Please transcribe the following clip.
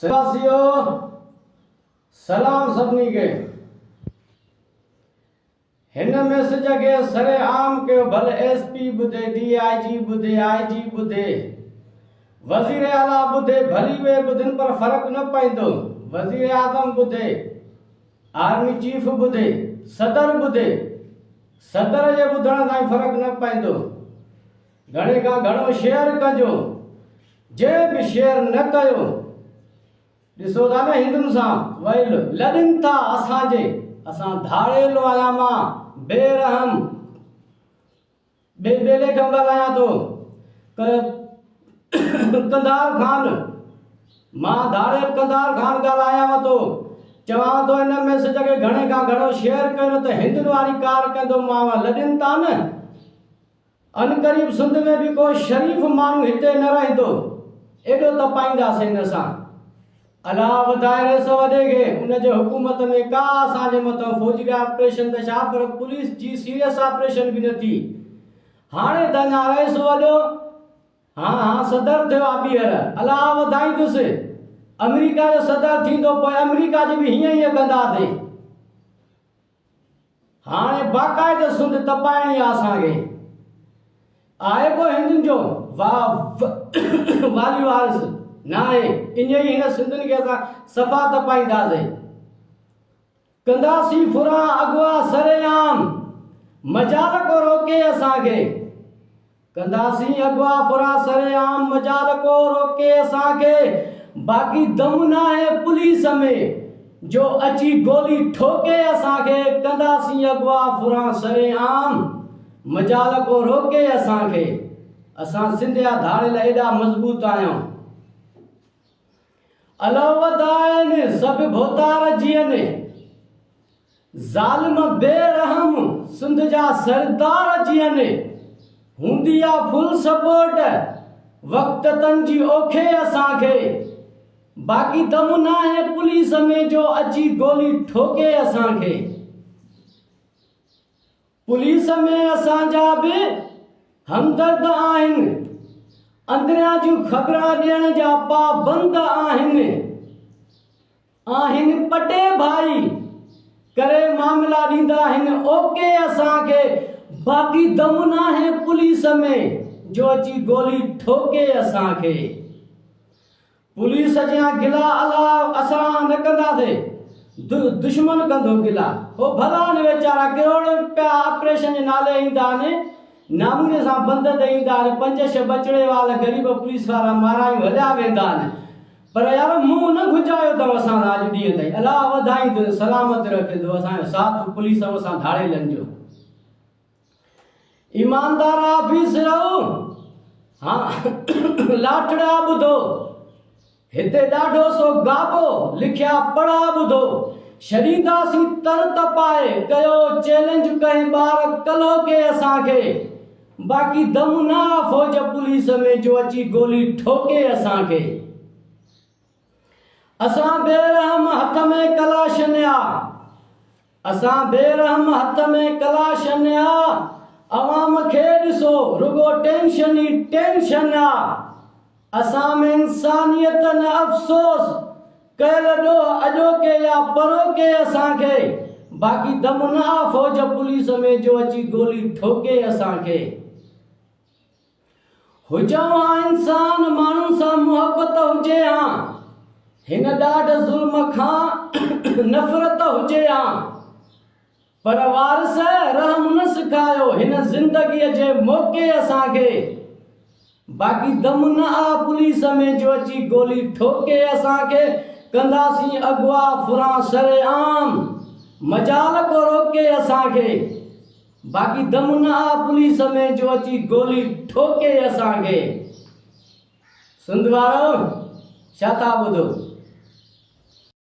वासियो सलाम सभिनी के। हिन मैसेज के सरे आम के भल एसपी बुधे, डीआईजी बुधे, आईजी बुधे, वजीर आला बुधे, भली वे बुधन पर फर्क न पइंदो। वजीर आजम बुधे, आर्मी चीफ बुधे, सदर बुधे, सदर जे बुधण ताईं फर्क न पइंदो। घणे खां घणो शेयर कजो। जे भी शेयर न कयो, ॾिसो था न हिंदुनि सां वैल लड़नि था असांजे। असां धाड़ेलो आहियां, मां बेरहम बेले खां ॻाल्हायां थो। कंधार खान, मां धाड़े कंधार खान ॻाल्हायांव थो। चवां थो हिन मैसेज खे घणे खां घणो शेयर कयो त हिंदुनि वारी कार कंदो। मां लड़नि था न, अनकरीब सिंध में भी कोई शरीफ माण्हू हिते न रहंदो। एॾो तपाईंदासीं हिन सां। अलाह वधाए सो वधे खे। उन जे हुकूमत में का असांजे मथां फौजी ऑपरेशन त छा, पर पुलिस जी सीरियस ऑपरेशन भी न थी। हाणे त अञा रहिस वॾो, हाँ सदर थियो आहे ॿीहर। अलाह वधाईंदुसि। अमेरिका जो सदर थींदो, पोइ अमेरिका जी भी हीअं ई कंदासीं। हाणे बाक़ाइदे सिंध तपाइणी आहे असांखे। आहे को हिंदुनि जो वाली वारिस न आहे। इन ई हिन सिंधुनि खे असां सफ़ा तपाईंदासीं। कंदासीं फुरा अगवा सरेआम, मजाल को रोके असांखे। कंदासीं अगवा फुरा सरेआम, मजाल को रोके असांखे। बाक़ी दम न आहे पुलिस में जो अची गोली ठोके असांखे। कंदासीं अगवा फुरा सरेआम, मजाल को रोके असांखे। असां सिंधिया धाड़ेल एॾा मज़बूत आहियूं। अलवदायनि सब भोतार जियनि, ज़ालिम बेरहम सिंध जा सरदार जियनि। हूंदी आ फुल सपोर्ट वक़्तनि जी ओखे असांखे। बाक़ी दम न आहे पुलिस में जो अची गोली ठोके असांखे। पुलिस में असांजा भी हमदर्द आहिनि, अंदरियां जूं ख़बरां ॾियण जा पाबंद आहिनि। पटे भाई करे मामला ॾींदा आहिनि ओके असांखे। बाक़ी दम न आहे पुलिस में जो अची गोली ठोके असांखे। पुलिस जा गिला अलाह असां न कंदासीं, दुश्मन कंदो गिला। हो भला न वीचारा करोड़ रुपया ऑपरेशन जे नाले ईंदा आहिनि, नामूने सां बंद ते ईंदा आहिनि। 5-6 बचड़े वारा गरीब पुलिस वारा मारायूं हलिया वेंदा आहिनि। पर यार मुंहुं न घुचायो अथव असां अॼु ॾींहं ताईं। अलाह वधाईंदो, सलामत रखंदो असांजो साथ पुलिस ऐं असां धाड़ेलनि जो। ईमानदार ऑफिस रहो। हाँ लाठड़ा ॿुधो, हिते ॾाढो सो गाबो लिखिया पढ़ा ॿुधो। छॾींदासीं तर तपाए, कयो चैलेंज कई ॿार कलो के असांखे। बाक़ी दम न आहे फौज पुलिस में जो अची गोली ठोके असांखे। असां बेरहम हथ में कलाशन्या, असां बेरहम हथ में कलाशन्या। अवाम खे ॾिसो रुगो टेंशन ही टेंशन आहे। असां में इंसानियत न अफ़सोस कयल ॾो अॼोके या परोके असांखे। बाक़ी दम न आहे फौज पुलिस में जो अची गोली ठोके असांखे। हुजऊं हा इंसान, माण्हुनि सां मुहबत हुजे हा। हिन ॾाढ ज़ुल्म खां नफ़रत हुजे हा। पर वारिस रहम न सिखायो हिन ज़िंदगीअ जे मौक़े असांखे। बाक़ी दम न आहे पुलिस में जो अची गोली ठोके असांखे। कंदासीं अगवा फुरा सरेआम, मजाल को रोके असांखे। बाक़ी दम न आहे पुलिस में जो अची गोली ठोके असांखे। सिंध वारो छा था ॿुधो?